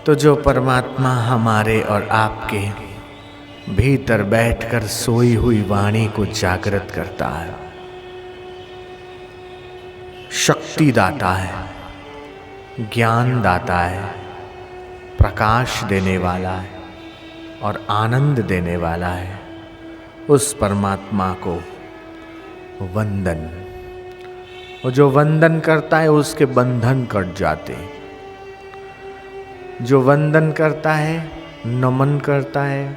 तो जो परमात्मा हमारे और आपके भीतर बैठकर सोई हुई वाणी को जागृत करता है, शक्ति दाता है, ज्ञान दाता है, प्रकाश देने वाला है और आनंद देने वाला है, उस परमात्मा को वंदन। और जो वंदन करता है उसके बंधन कट जाते हैं। जो वंदन करता है, नमन करता है,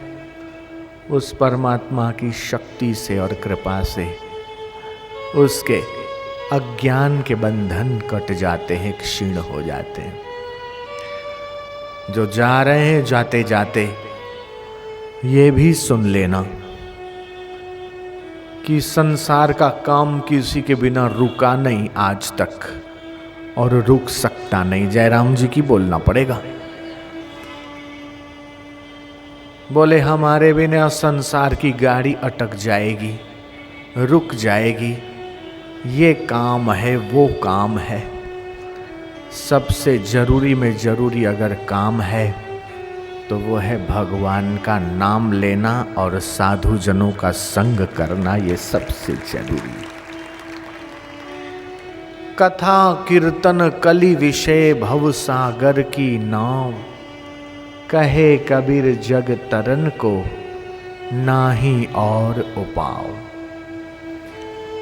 उस परमात्मा की शक्ति से और कृपा से उसके अज्ञान के बंधन कट जाते हैं, क्षीण हो जाते हैं। जो जा रहे हैं जाते जाते ये भी सुन लेना कि संसार का काम किसी के बिना रुका नहीं आज तक और रुक सकता नहीं। जयराम जी की बोलना पड़ेगा। बोले हमारे बिना संसार की गाड़ी अटक जाएगी, रुक जाएगी। ये काम है, वो काम है। सबसे जरूरी में जरूरी अगर काम है तो वो है भगवान का नाम लेना और साधु जनों का संग करना। ये सबसे जरूरी है। कथा कीर्तन कलि विषय भव सागर की नाव, कहे कबीर जग तरन को नाही और उपाव।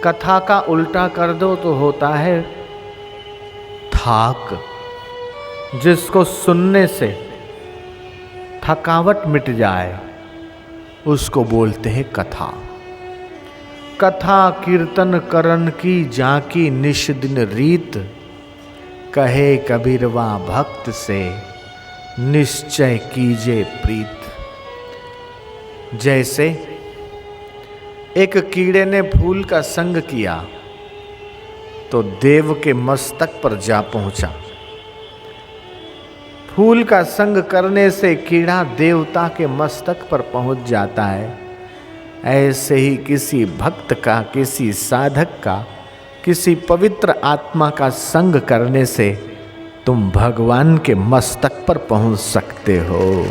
कथा का उल्टा कर दो तो होता है थाक। जिसको सुनने से थकावट मिट जाए उसको बोलते हैं कथा। कथा कीर्तन करन की जाकी निश दिन रीत, कहे कबीरवा भक्त से निश्चय कीजे प्रीत। जैसे एक कीड़े ने फूल का संग किया तो देव के मस्तक पर जा पहुंचा। फूल का संग करने से कीड़ा देवता के मस्तक पर पहुंच जाता है। ऐसे ही किसी भक्त का, किसी साधक का, किसी पवित्र आत्मा का संग करने से तुम भगवान के मस्तक पर पहुंच सकते हो।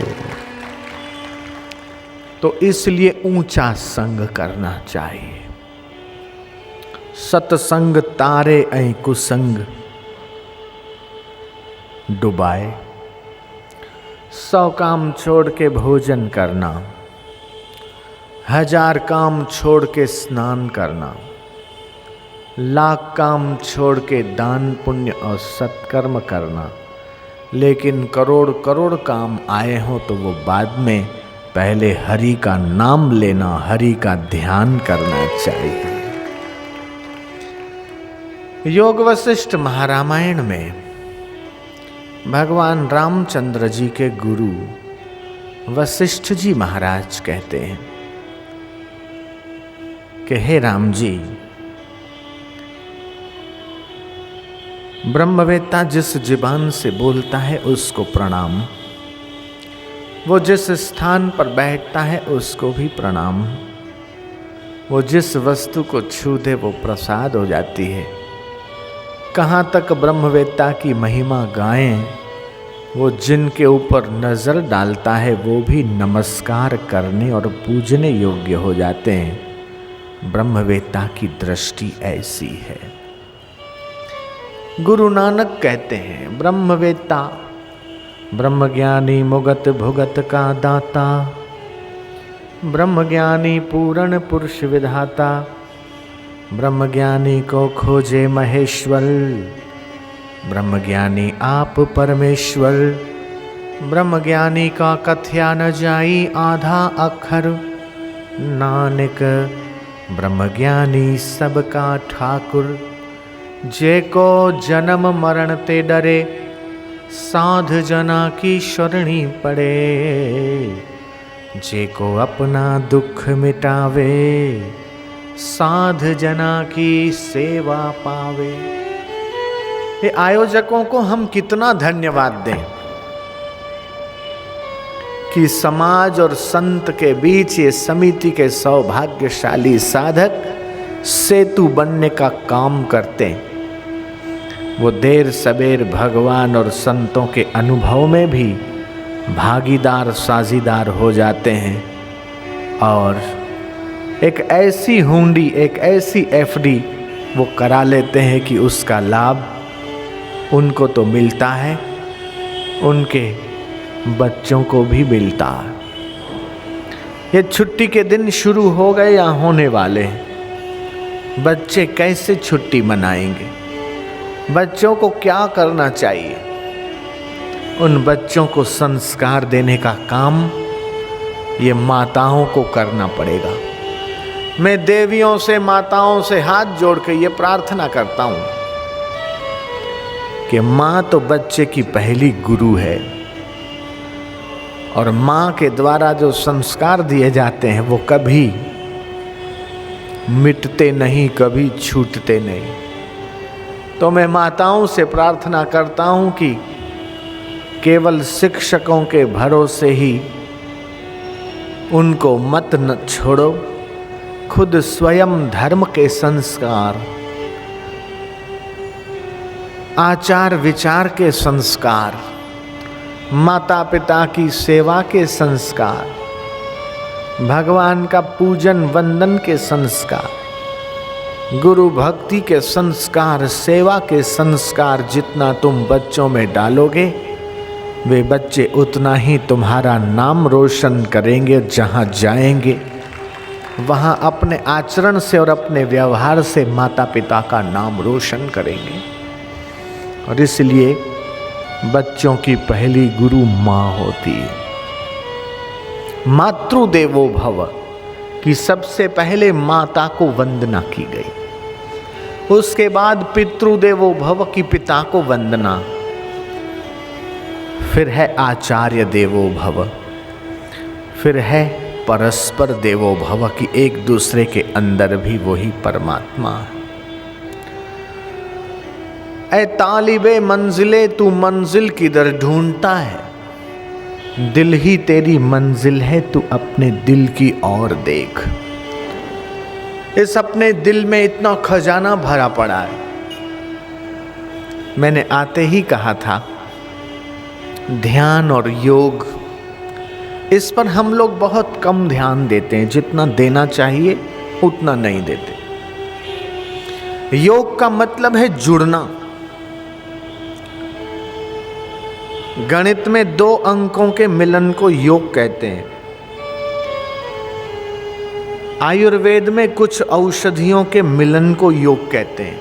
तो इसलिए ऊंचा संग करना चाहिए। सतसंग तारे ऐं कुसंग डुबाए। 100 काम छोड़ के भोजन करना, 1000 काम छोड़ के स्नान करना, 1,00,000 काम छोड़ के दान पुण्य और सत्कर्म करना, लेकिन करोड़ करोड़ काम आए हों तो वो बाद में, पहले हरि का नाम लेना, हरि का ध्यान करना चाहिए। योग वशिष्ठ महारामायण में भगवान रामचंद्र जी के गुरु वशिष्ठ जी महाराज कहते हैं कि हे राम जी, ब्रह्मवेत्ता जिस जुबान से बोलता है उसको प्रणाम, वो जिस स्थान पर बैठता है उसको भी प्रणाम, वो जिस वस्तु को छू दे वो प्रसाद हो जाती है। कहाँ तक ब्रह्मवेत्ता की महिमा गाएं, वो जिनके ऊपर नजर डालता है वो भी नमस्कार करने और पूजने योग्य हो जाते हैं। ब्रह्मवेत्ता की दृष्टि ऐसी है। गुरु नानक कहते हैं ब्रह्मवेत्ता ब्रह्मज्ञानी मुगत भुगत का दाता, ब्रह्मज्ञानी पूर्ण पुरुष विधाता, ब्रह्मज्ञानी को खोजे महेश्वर, ब्रह्मज्ञानी आप परमेश्वर, ब्रह्मज्ञानी का कथ्या न जाई आधा अक्षर, नानक ब्रह्मज्ञानी सबका ठाकुर। जे को जन्म मरण ते डरे, साध जना की शरणी पड़े, जे को अपना दुख मिटावे, साध जना की सेवा पावे। ये आयोजकों को हम कितना धन्यवाद दें कि समाज और संत के बीच ये समिति के सौभाग्यशाली साधक सेतु बनने का काम करते हैं। वो देर सबेर भगवान और संतों के अनुभव में भी भागीदार साझीदार हो जाते हैं और एक ऐसी हुंडी, एक ऐसी एफडी वो करा लेते हैं कि उसका लाभ उनको तो मिलता है, उनके बच्चों को भी मिलता है। ये छुट्टी के दिन शुरू हो गए या होने वाले हैं। बच्चे कैसे छुट्टी मनाएंगे? बच्चों को क्या करना चाहिए? उन बच्चों को संस्कार देने का काम ये माताओं को करना पड़ेगा। मैं देवियों से, माताओं से हाथ जोड़ के ये प्रार्थना करता हूँ कि माँ तो बच्चे की पहली गुरु है और माँ के द्वारा जो संस्कार दिए जाते हैं वो कभी मिटते नहीं, कभी छूटते नहीं। तो मैं माताओं से प्रार्थना करता हूँ कि केवल शिक्षकों के भरोसे ही उनको मत न छोड़ो, खुद स्वयं धर्म के संस्कार, आचार विचार के संस्कार, माता पिता की सेवा के संस्कार, भगवान का पूजन वंदन के संस्कार, गुरु भक्ति के संस्कार, सेवा के संस्कार जितना तुम बच्चों में डालोगे, वे बच्चे उतना ही तुम्हारा नाम रोशन करेंगे। जहाँ जाएंगे वहाँ अपने आचरण से और अपने व्यवहार से माता पिता का नाम रोशन करेंगे। और इसलिए बच्चों की पहली गुरु माँ होती है। मातृदेवो भव कि सबसे पहले माता को वंदना की गई, उसके बाद पितृदेवो भव की पिता को वंदना, फिर है आचार्य देवो भव, फिर है परस्पर देवो भव कि एक दूसरे के अंदर भी वही परमात्मा है। ऐ तालिबे मंजिले तू मंजिल किधर ढूंढता है, दिल ही तेरी मंजिल है तू अपने दिल की ओर देख। इस अपने दिल में इतना खजाना भरा पड़ा है। मैंने आते ही कहा था ध्यान और योग, इस पर हम लोग बहुत कम ध्यान देते हैं, जितना देना चाहिए उतना नहीं देते। योग का मतलब है जुड़ना। गणित में 2 अंकों के मिलन को योग कहते हैं। आयुर्वेद में कुछ औषधियों के मिलन को योग कहते हैं।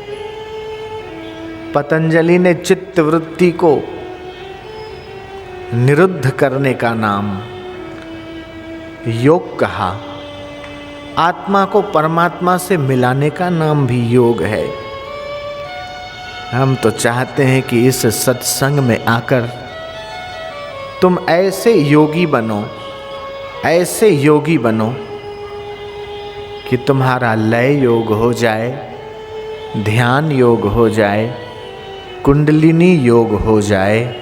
पतंजलि ने चित्त वृत्ति को निरुद्ध करने का नाम योग कहा। आत्मा को परमात्मा से मिलाने का नाम भी योग है। हम तो चाहते हैं कि इस सत्संग में आकर तुम ऐसे योगी बनो, ऐसे योगी बनो कि तुम्हारा लय योग हो जाए, ध्यान योग हो जाए, कुंडलिनी योग हो जाए,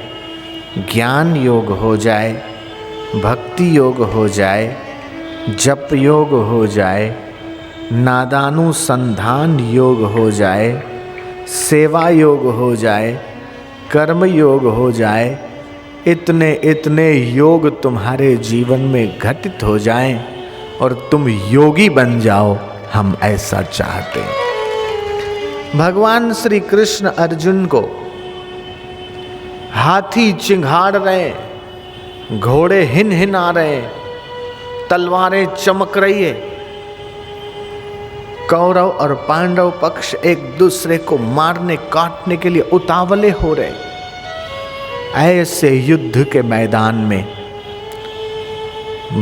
ज्ञान योग हो जाए, भक्ति योग हो जाए, जप योग हो जाए, नादानुसंधान योग हो जाए, सेवा योग हो जाए, कर्म योग हो जाए। इतने इतने योग तुम्हारे जीवन में घटित हो जाएं और तुम योगी बन जाओ, हम ऐसा चाहते हैं। भगवान श्री कृष्ण अर्जुन को हाथी चिंघाड़ रहे, घोड़े हिन हिन आ रहे, तलवारें चमक रही है, कौरव और पांडव पक्ष एक दूसरे को मारने काटने के लिए उतावले हो रहे। ऐसे युद्ध के मैदान में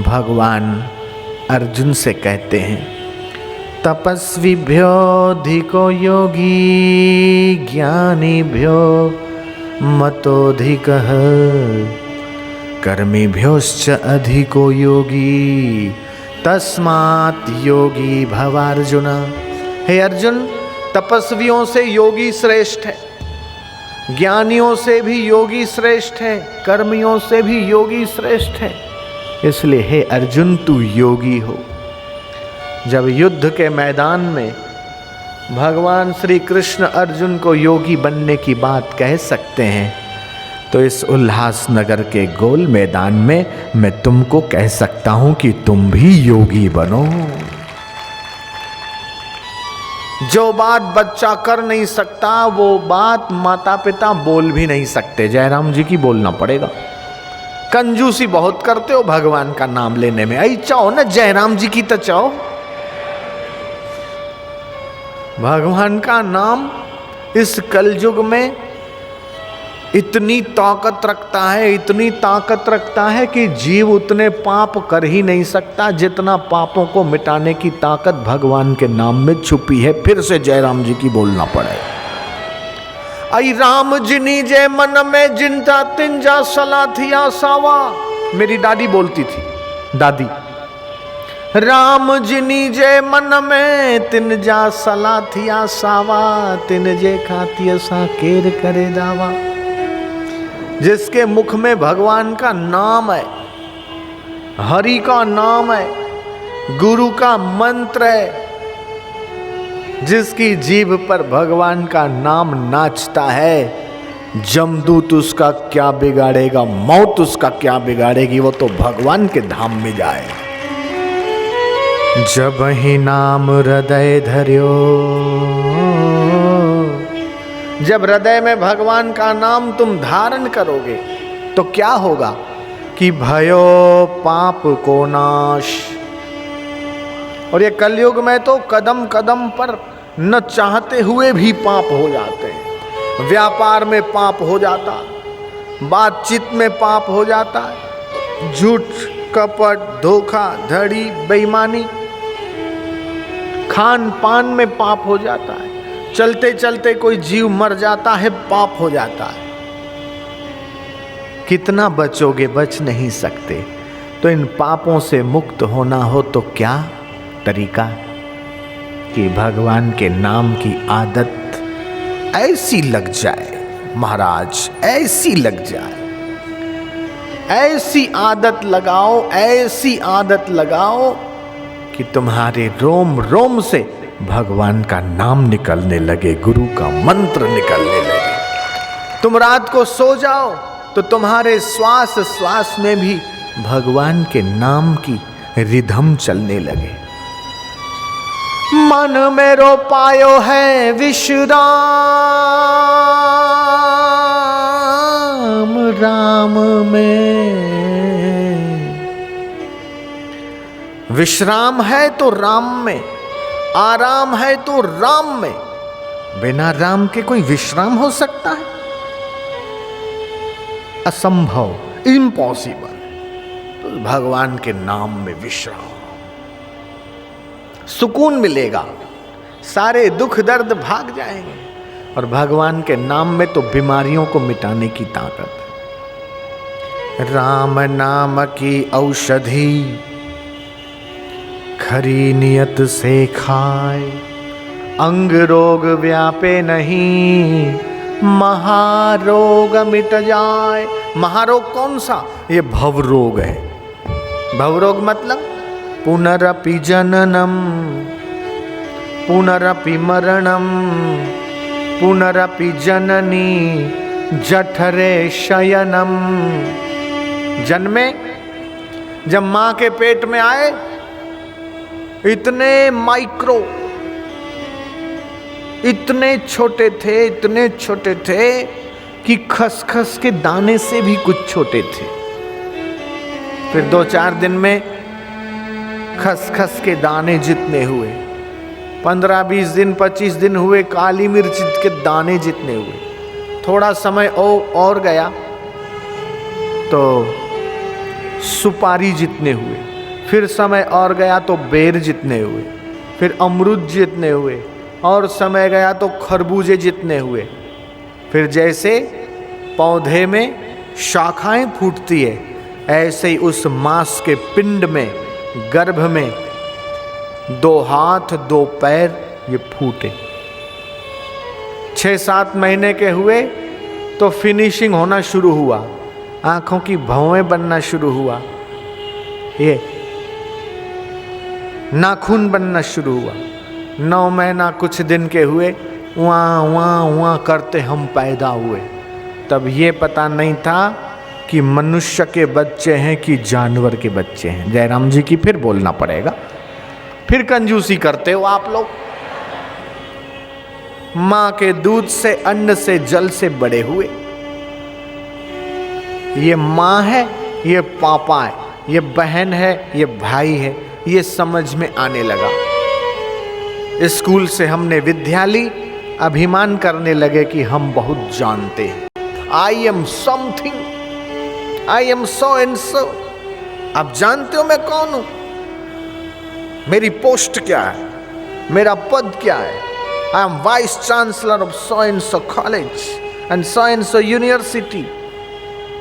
भगवान अर्जुन से कहते हैं तपस्विभ्योऽधिको योगी ज्ञानिभ्यो मतोऽधिकः कर्मिभ्योश्च अधिको योगी तस्मात् योगी भवार्जुन। हे अर्जुन, तपस्वियों से योगी श्रेष्ठ है, ज्ञानियों से भी योगी श्रेष्ठ है, कर्मियों से भी योगी श्रेष्ठ है। इसलिए हे अर्जुन, तू योगी हो। जब युद्ध के मैदान में भगवान श्री कृष्ण अर्जुन को योगी बनने की बात कह सकते हैं, तो इस उल्लासनगर के गोल मैदान में मैं तुमको कह सकता हूं कि तुम भी योगी बनो। जो बात बच्चा कर नहीं सकता वो बात माता पिता बोल भी नहीं सकते। जयराम जी की बोलना पड़ेगा। कंजूसी बहुत करते हो भगवान का नाम लेने में। आई चाहो ना जयराम जी की तो चाहो। भगवान का नाम इस कलयुग में इतनी ताकत रखता है, इतनी ताकत रखता है कि जीव उतने पाप कर ही नहीं सकता जितना पापों को मिटाने की ताकत भगवान के नाम में छुपी है। फिर से जयराम जी की बोलना पड़े। आई राम जिनी जय मन में जिनता तिंजा सलाथिया सावा। मेरी दादी बोलती थी, दादी, राम जिनी जय मन में तिनजा सलाथिया सावा, तिन जे खातिय सा केर करे दावा। जिसके मुख में भगवान का नाम है, हरि का नाम है, गुरु का मंत्र है, जिसकी जीभ पर भगवान का नाम नाचता है, जमदूत उसका क्या बिगाड़ेगा, मौत उसका क्या बिगाड़ेगी। वो तो भगवान के धाम में जाए। जब ही नाम हृदय धर्यो, जब हृदय में भगवान का नाम तुम धारण करोगे तो क्या होगा कि भयो पाप को नाश। और ये कलयुग में तो कदम कदम पर न चाहते हुए भी पाप हो जाते हैं। व्यापार में पाप हो जाता, बातचीत में पाप हो जाता है, झूठ कपट धोखा धड़ी बेईमानी, खान पान में पाप हो जाता है, चलते चलते कोई जीव मर जाता है, पाप हो जाता है। कितना बचोगे, बच नहीं सकते। तो इन पापों से मुक्त होना हो तो क्या तरीका कि भगवान के नाम की आदत ऐसी लग जाए महाराज, ऐसी लग जाए, ऐसी आदत लगाओ, ऐसी आदत लगाओ कि तुम्हारे रोम रोम से भगवान का नाम निकलने लगे, गुरु का मंत्र निकलने लगे। तुम रात को सो जाओ तो तुम्हारे श्वास श्वास में भी भगवान के नाम की रिधम चलने लगे। मन मेरो पायो है विश्राम, राम में विश्राम है तो राम में, आराम है तो राम में। बिना राम के कोई विश्राम हो सकता है? असंभव, इम्पॉसिबल। तो भगवान के नाम में विश्राम, सुकून मिलेगा, सारे दुख दर्द भाग जाएंगे। और भगवान के नाम में तो बीमारियों को मिटाने की ताकत है। राम नाम की औषधि खरी नियत से खाए, अंग रोग व्यापे नहीं, महारोग मिट जाए। महारोग कौन सा? ये भव रोग है। भव रोग मतलब पुनरपि जननम, पुनरपि मरणम, पुनरपि जननी जठरे शयनम। जन्मे, जब मां के पेट में आए, इतने माइक्रो, इतने छोटे थे, इतने छोटे थे कि खसखस के दाने से भी कुछ छोटे थे। फिर 2-4 दिन में खसखस के दाने जितने हुए, 15-20 दिन 25 दिन हुए, काली मिर्च के दाने जितने हुए। थोड़ा समय और गया तो सुपारी जितने हुए, फिर समय और गया तो बेर जितने हुए, फिर अमरूद जितने हुए, और समय गया तो खरबूजे जितने हुए। फिर जैसे पौधे में शाखाएं फूटती है, ऐसे ही उस मांस के पिंड में, गर्भ में 2 हाथ 2 पैर ये फूटे। 6-7 महीने के हुए तो फिनिशिंग होना शुरू हुआ, आंखों की भौवें बनना शुरू हुआ, ये नाखून बनना शुरू हुआ। 9 महीना कुछ दिन के हुए, वहाँ वहाँ वहाँ करते हम पैदा हुए। तब ये पता नहीं था कि मनुष्य के बच्चे हैं कि जानवर के बच्चे हैं। जयराम जी की फिर बोलना पड़ेगा, फिर कंजूसी करते हो आप लोग। मां के दूध से, अन्न से, जल से बड़े हुए। ये मां है, ये पापा है, ये बहन है, ये भाई है, ये समझ में आने लगा। स्कूल से हमने विद्या ली, अभिमान करने लगे कि हम बहुत जानते हैं। I am something, I am so and so. आप जानते हो मैं कौन हूं, मेरी पोस्ट क्या है, मेरा पद क्या है। I am vice chancellor of so and so college and so and so university.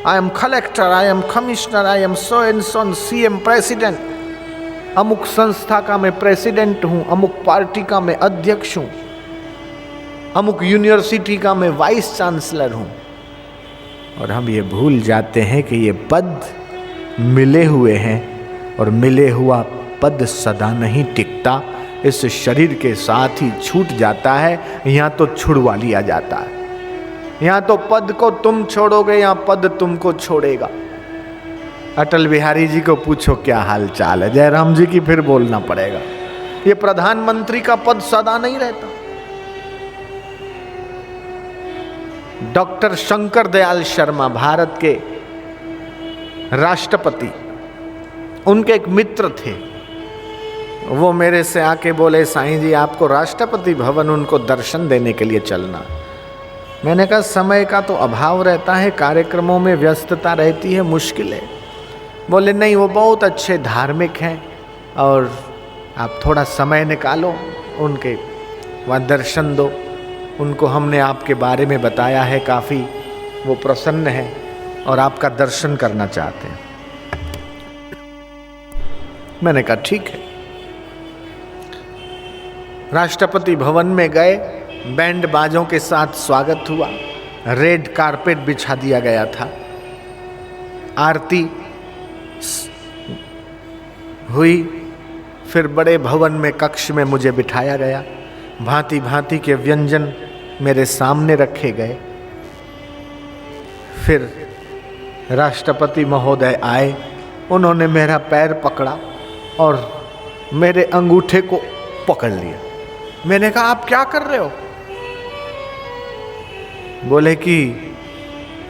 I am collector, I am commissioner, I am so and so CM president. अमुक संस्था का मैं प्रेसिडेंट हूं, अमुक पार्टी का मैं अध्यक्ष हूं, अमुक यूनिवर्सिटी का मैं वाइस चांसलर हूं। और हम ये भूल जाते हैं कि ये पद मिले हुए हैं और मिले हुआ पद सदा नहीं टिकता। इस शरीर के साथ ही छूट जाता है, यहाँ तो छुड़वा लिया जाता है। यहाँ तो पद को तुम छोड़ोगे, यहाँ पद तुमको छोड़ेगा। अटल बिहारी जी को पूछो क्या हाल चाल है, जयराम जी की फिर बोलना पड़ेगा। ये प्रधानमंत्री का पद सदा नहीं रहता। डॉक्टर शंकर दयाल शर्मा भारत के राष्ट्रपति, उनके एक मित्र थे। वो मेरे से आके बोले, साईं जी आपको राष्ट्रपति भवन उनको दर्शन देने के लिए चलना। मैंने कहा समय का तो अभाव रहता है, कार्यक्रमों में व्यस्तता रहती है, मुश्किल है। बोले नहीं, वो बहुत अच्छे धार्मिक हैं और आप थोड़ा समय निकालो, उनके वहाँ दर्शन दो। उनको हमने आपके बारे में बताया है, काफ़ी वो प्रसन्न हैं और आपका दर्शन करना चाहते हैं। मैंने कहा ठीक है। राष्ट्रपति भवन में गए, बैंड बाजों के साथ स्वागत हुआ, रेड कारपेट बिछा दिया गया था, आरती हुई, फिर बड़े भवन में कक्ष में मुझे बिठाया गया। भांति भांति के व्यंजन मेरे सामने रखे गए। फिर राष्ट्रपति महोदय आए, उन्होंने मेरा पैर पकड़ा और मेरे अंगूठे को पकड़ लिया। मैंने कहा आप क्या कर रहे हो? बोले कि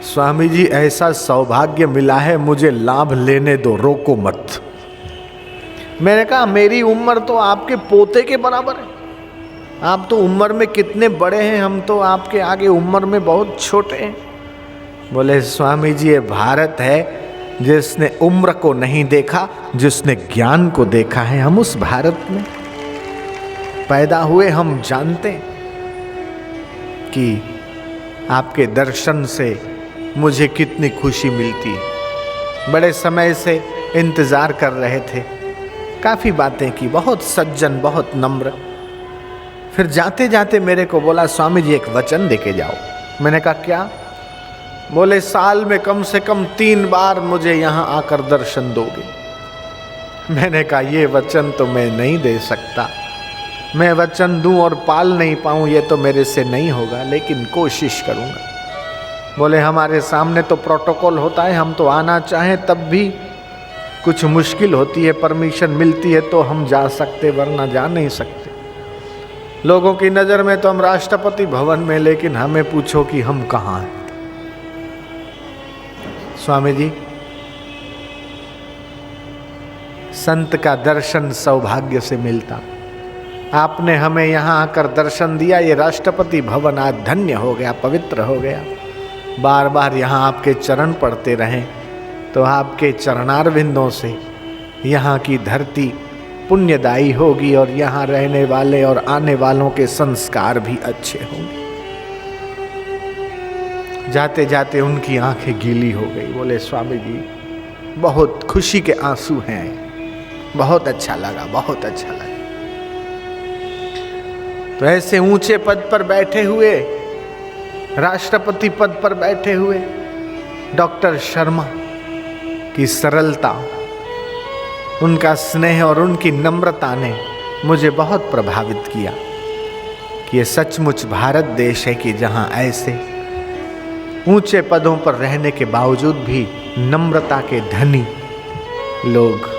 स्वामी जी ऐसा सौभाग्य मिला है, मुझे लाभ लेने दो, रोको मत। मैंने कहा मेरी उम्र तो आपके पोते के बराबर है, आप तो उम्र में कितने बड़े हैं, हम तो आपके आगे उम्र में बहुत छोटे हैं। बोले स्वामी जी ये भारत है जिसने उम्र को नहीं देखा, जिसने ज्ञान को देखा है। हम उस भारत में पैदा हुए, हम जानते कि आपके दर्शन से मुझे कितनी खुशी मिलती। बड़े समय से इंतज़ार कर रहे थे, काफ़ी बातें की, बहुत सज्जन, बहुत नम्र। फिर जाते जाते मेरे को बोला स्वामी जी एक वचन देके जाओ। मैंने कहा क्या? बोले साल में कम से कम 3 बार मुझे यहाँ आकर दर्शन दोगे। मैंने कहा ये वचन तो मैं नहीं दे सकता, मैं वचन दूं और पाल नहीं पाऊं ये तो मेरे से नहीं होगा, लेकिन कोशिश करूंगा। बोले हमारे सामने तो प्रोटोकॉल होता है, हम तो आना चाहें तब भी कुछ मुश्किल होती है, परमिशन मिलती है तो हम जा सकते, वरना जा नहीं सकते। लोगों की नज़र में तो हम राष्ट्रपति भवन में, लेकिन हमें पूछो कि हम कहाँ हैं। स्वामी जी संत का दर्शन सौभाग्य से मिलता, आपने हमें यहाँ आकर दर्शन दिया, ये राष्ट्रपति भवन आज धन्य हो गया, पवित्र हो गया। बार बार यहाँ आपके चरण पड़ते रहें तो आपके चरणारविंदों से यहाँ की धरती पुण्यदायी होगी और यहाँ रहने वाले और आने वालों के संस्कार भी अच्छे होंगे। जाते जाते उनकी आंखें गीली हो गई। बोले स्वामी जी बहुत खुशी के आंसू हैं, बहुत अच्छा लगा, बहुत अच्छा लगा। तो ऐसे ऊंचे पद पर बैठे हुए, राष्ट्रपति पद पर बैठे हुए डॉक्टर शर्मा की सरलता, उनका स्नेह और उनकी नम्रता ने मुझे बहुत प्रभावित किया कि ये सचमुच भारत देश है कि जहाँ ऐसे ऊंचे पदों पर रहने के बावजूद भी नम्रता के धनी लोग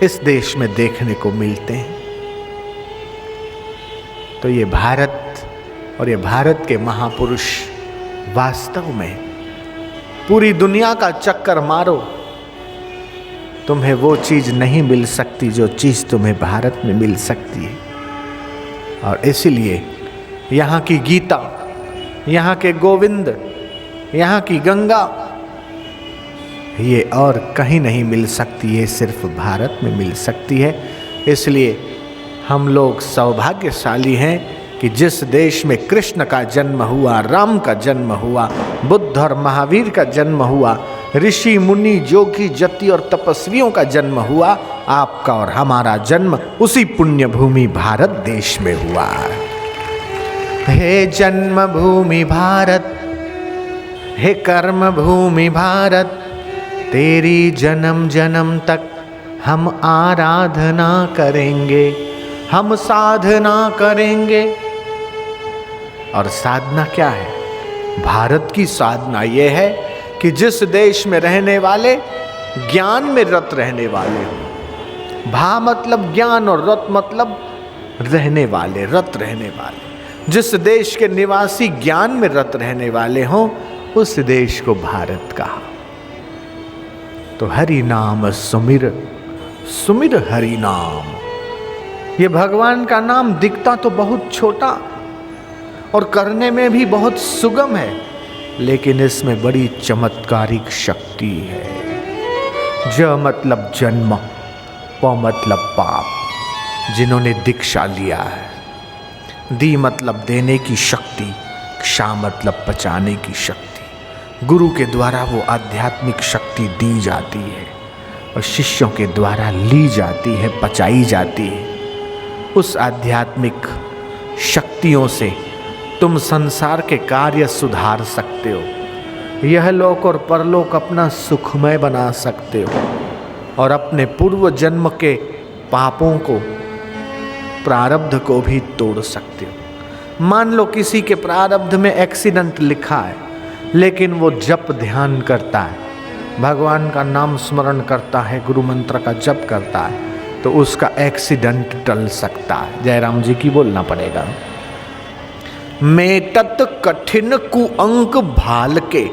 इस देश में देखने को मिलते हैं। तो ये भारत और ये भारत के महापुरुष वास्तव में पूरी दुनिया का चक्कर मारो, तुम्हें वो चीज नहीं मिल सकती जो चीज तुम्हें भारत में मिल सकती है। और इसीलिए यहाँ की गीता, यहाँ के गोविंद, यहाँ की गंगा, ये और कहीं नहीं मिल सकती, ये सिर्फ भारत में मिल सकती है। इसलिए हम लोग सौभाग्यशाली हैं कि जिस देश में कृष्ण का जन्म हुआ, राम का जन्म हुआ, बुद्ध और महावीर का जन्म हुआ, ऋषि मुनि जोगी जति और तपस्वियों का जन्म हुआ, आपका और हमारा जन्म उसी पुण्य भूमि भारत देश में हुआ। हे जन्म भूमि भारत, हे कर्म भूमि भारत, तेरी जन्म जन्म तक हम आराधना करेंगे, हम साधना करेंगे। और साधना क्या है? भारत की साधना यह है कि जिस देश में रहने वाले ज्ञान में रत रहने वाले हो, भा मतलब ज्ञान और रत मतलब रहने वाले, रत रहने वाले, जिस देश के निवासी ज्ञान में रत रहने वाले हों, उस देश को भारत कहा। तो हरि नाम सुमिर, सुमिर हरि नाम। ये भगवान का नाम दिखता तो बहुत छोटा और करने में भी बहुत सुगम है, लेकिन इसमें बड़ी चमत्कारिक शक्ति है। ज मतलब जन्म, प मतलब पाप, जिन्होंने दीक्षा लिया है। दी मतलब देने की शक्ति, क्षा मतलब पचाने की शक्ति। गुरु के द्वारा वो आध्यात्मिक शक्ति दी जाती है और शिष्यों के द्वारा ली जाती है, पचाई जाती है। उस आध्यात्मिक शक्तियों से तुम संसार के कार्य सुधार सकते हो, यह लोक और परलोक अपना सुखमय बना सकते हो और अपने पूर्व जन्म के पापों को, प्रारब्ध को भी तोड़ सकते हो। मान लो किसी के प्रारब्ध में एक्सीडेंट लिखा है, लेकिन वो जप ध्यान करता है, भगवान का नाम स्मरण करता है, गुरु मंत्र का जप करता है, तो उसका एक्सीडेंट टल सकता है। जयराम जी की बोलना पड़ेगा। मेटत कठिन कुअंक भाल के,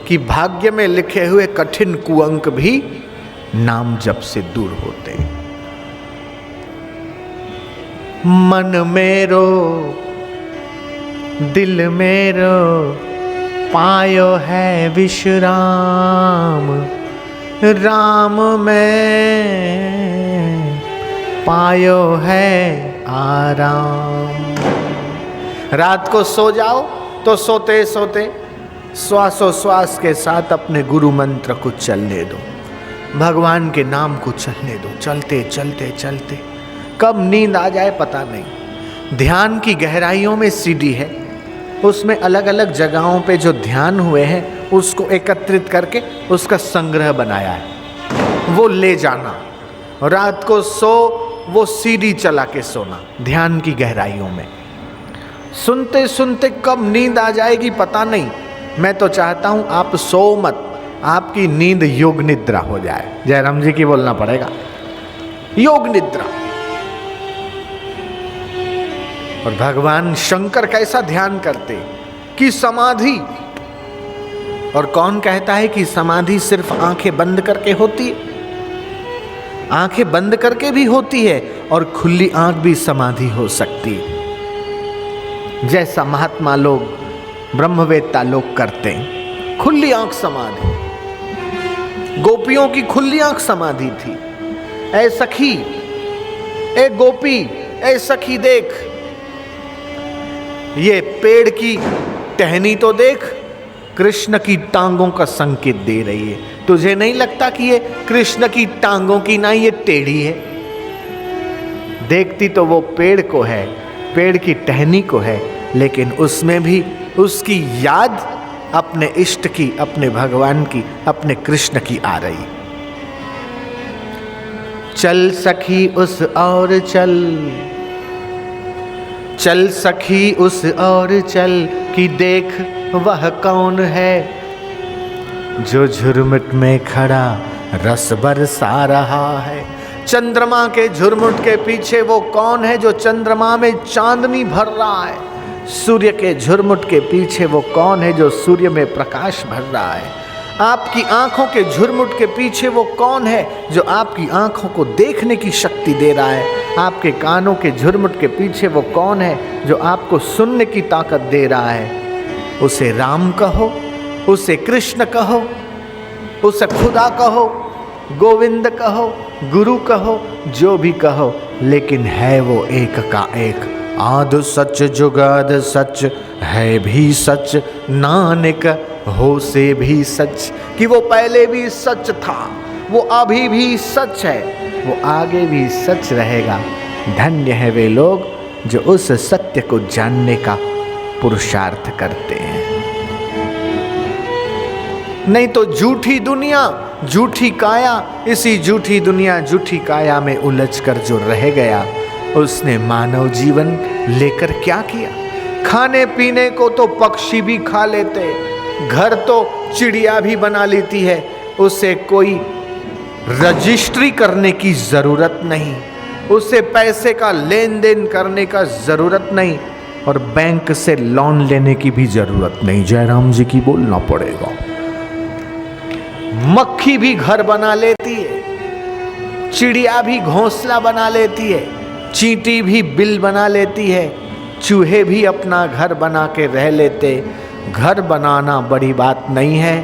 कि भाग्य में लिखे हुए कठिन कुअंक भी नाम जप से दूर होते। मन मेरो दिल मेरो पायो है विश्राम, राम में पायो है आराम। रात को सो जाओ तो सोते सोते श्वासोश्वास के साथ अपने गुरु मंत्र को चलने दो, भगवान के नाम को चलने दो। चलते चलते चलते कब नींद आ जाए पता नहीं। ध्यान की गहराइयों में सीढ़ी है, उसमें अलग अलग जगहों पे जो ध्यान हुए हैं उसको एकत्रित करके उसका संग्रह बनाया है, वो ले जाना। रात को सो वो सीढ़ी चला के सोना ध्यान की गहराइयों में। सुनते सुनते कब नींद आ जाएगी पता नहीं। मैं तो चाहता हूं आप सो मत, आपकी नींद योग निद्रा हो जाए। जयराम जी की बोलना पड़ेगा, योग निद्रा। और भगवान शंकर कैसा ध्यान करते कि समाधि। और कौन कहता है कि समाधि सिर्फ आंखें बंद करके होती है? आंखें बंद करके भी होती है और खुली आंख भी समाधि हो सकती है, जैसा महात्मा लोग, ब्रह्मवेत्ता लोग करते हैं। खुली आंख समाधि, गोपियों की खुली आंख समाधि थी। ऐ सखी, ए गोपी, ए सखी देख, ये पेड़ की टहनी तो देख, कृष्ण की टांगों का संकेत दे रही है। तुझे नहीं लगता कि ये कृष्ण की टांगों की ना ये टेढ़ी है? देखती तो वो पेड़ को है, पेड़ की टहनी को है, लेकिन उसमें भी उसकी याद अपने इष्ट की, अपने भगवान की, अपने कृष्ण की आ रही। चल सखी उस और चल, चल सखी उस और चल, कि देख वह कौन है जो झुरमुट में खड़ा रस बरसा रहा है। चंद्रमा के झुरमुट के पीछे वो कौन है जो चंद्रमा में चांदनी भर रहा है। सूर्य के झुरमुट के पीछे वो कौन है जो सूर्य में प्रकाश भर रहा है। आपकी आंखों के झुरमुट के पीछे वो कौन है जो आपकी आंखों को देखने की शक्ति दे रहा है। आपके कानों के झुरमुट के पीछे वो कौन है जो आपको सुनने की ताकत दे रहा है। उसे राम कहो, उसे कृष्ण कहो, उसे खुदा कहो, गोविंद कहो, गुरु कहो, जो भी कहो, लेकिन है वो एक का एक। आद सच जुगाद सच है भी सच, नानक हो से भी सच। कि वो पहले भी सच था, वो अभी भी सच है, वो आगे भी सच रहेगा। धन्य है वे लोग जो उस सत्य को जानने का पुरुषार्थ करते हैं। नहीं तो झूठी दुनिया, झूठी काया, इसी झूठी दुनिया झूठी काया में उलझकर जो रह गया, उसने मानव जीवन लेकर क्या किया। खाने पीने को तो पक्षी भी खा लेते, घर तो चिड़िया भी बना लेती है, उसे कोई रजिस्ट्री करने की जरूरत नहीं, उसे पैसे का लेन देन करने का जरूरत नहीं, और बैंक से लोन लेने की भी जरूरत नहीं। जयराम जी की बोलना पड़ेगा। मक्खी भी घर बना लेती है, चिड़िया भी घोंसला बना लेती है, चींटी भी बिल बना लेती है, चूहे भी अपना घर बना के रह लेते। घर बनाना बड़ी बात नहीं है,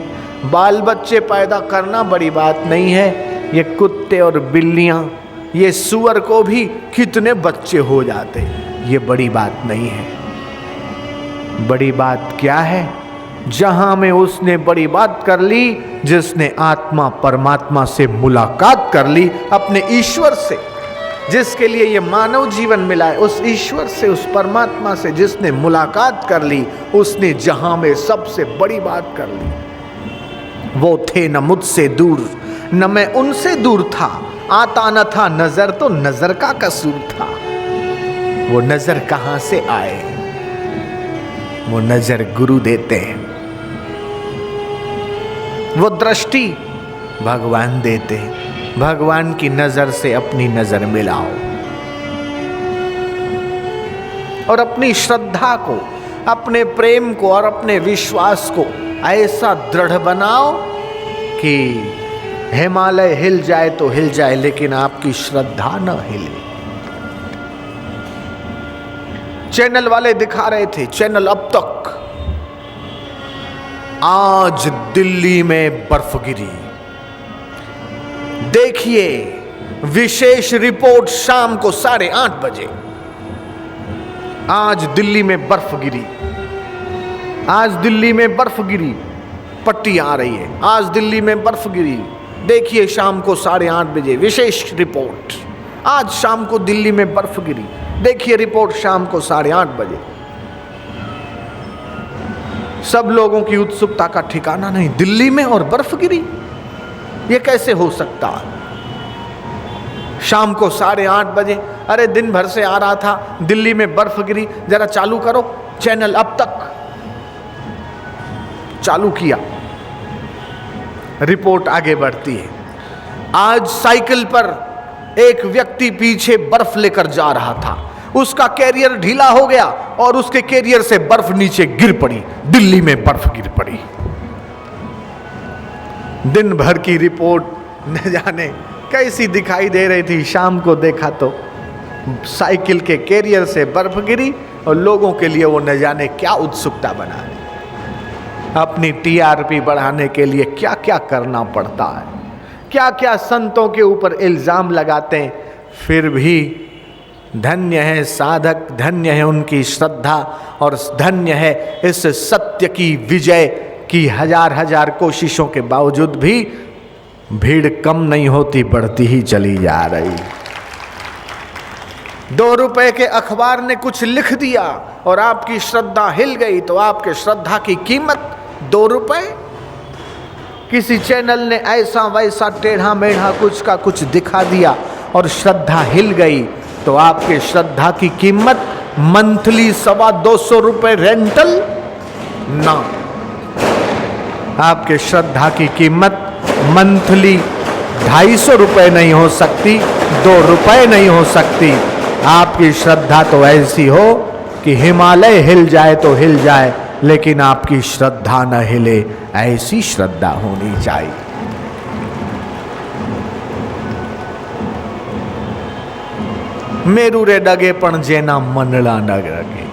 बाल बच्चे पैदा करना बड़ी बात नहीं है। ये कुत्ते और बिल्लियां, ये सूअर को भी कितने बच्चे हो जाते, ये बड़ी बात नहीं है। बड़ी बात क्या है? जहां में उसने बड़ी बात कर ली, जिसने आत्मा परमात्मा से मुलाकात कर ली, अपने ईश्वर से, जिसके लिए ये मानव जीवन मिला है, उस ईश्वर से, उस परमात्मा से जिसने मुलाकात कर ली, उसने जहां में सबसे बड़ी बात कर ली। वो थे न मुझसे दूर, न मैं उनसे दूर था, आता न था नजर तो नजर का कसूर था। वो नजर कहां से आए? वो नजर गुरु देते हैं, वो दृष्टि भगवान देते हैं। भगवान की नजर से अपनी नजर मिलाओ और अपनी श्रद्धा को, अपने प्रेम को और अपने विश्वास को ऐसा दृढ़ बनाओ कि हिमालय हिल जाए तो हिल जाए, लेकिन आपकी श्रद्धा न हिले। चैनल वाले दिखा रहे थे, चैनल अब तक, आज दिल्ली में बर्फ गिरी, देखिए विशेष रिपोर्ट शाम को 8:30 बजे। आज दिल्ली में बर्फ गिरी, आज दिल्ली में बर्फ गिरी, पट्टी आ रही है, आज दिल्ली में बर्फ गिरी, देखिए शाम को 8:30 बजे विशेष रिपोर्ट। आज शाम को दिल्ली में बर्फ गिरी, देखिए रिपोर्ट शाम को 8:30 बजे। सब लोगों की उत्सुकता का ठिकाना नहीं, दिल्ली में और बर्फ गिरी, ये कैसे हो सकता? शाम को 8:30 बजे, अरे दिन भर से आ रहा था दिल्ली में बर्फ गिरी, जरा चालू करो चैनल अब तक। चालू किया, रिपोर्ट आगे बढ़ती है। आज साइकिल पर एक व्यक्ति पीछे बर्फ लेकर जा रहा था, उसका कैरियर ढीला हो गया और उसके कैरियर से बर्फ नीचे गिर पड़ी, दिल्ली में बर्फ गिर पड़ी। दिन भर की रिपोर्ट न जाने कैसी दिखाई दे रही थी, शाम को देखा तो साइकिल के कैरियर से बर्फ गिरी और लोगों के लिए वो न जाने क्या उत्सुकता बना दी। अपनी टीआरपी बढ़ाने के लिए क्या क्या करना पड़ता है, क्या क्या संतों के ऊपर इल्जाम लगाते हैं, फिर भी धन्य है साधक, धन्य है उनकी श्रद्धा, और धन्य है इस सत्य की विजय की हजार हजार कोशिशों के बावजूद भी भीड़ कम नहीं होती, बढ़ती ही चली जा रही। 2 रुपए के अखबार ने कुछ लिख दिया और आपकी श्रद्धा हिल गई, तो आपके श्रद्धा की कीमत 2 रुपए। किसी चैनल ने ऐसा वैसा टेढ़ा मेढ़ा कुछ का कुछ दिखा दिया और श्रद्धा हिल गई, तो आपके श्रद्धा की कीमत मंथली 225 रुपए रेंटल ना। आपके श्रद्धा की कीमत मंथली 250 रुपये नहीं हो सकती, 2 रुपये नहीं हो सकती। आपकी श्रद्धा तो ऐसी हो कि हिमालय हिल जाए तो हिल जाए, लेकिन आपकी श्रद्धा न हिले, ऐसी श्रद्धा होनी चाहिए। मेरू रे डगे पण जेना मनला न डगे।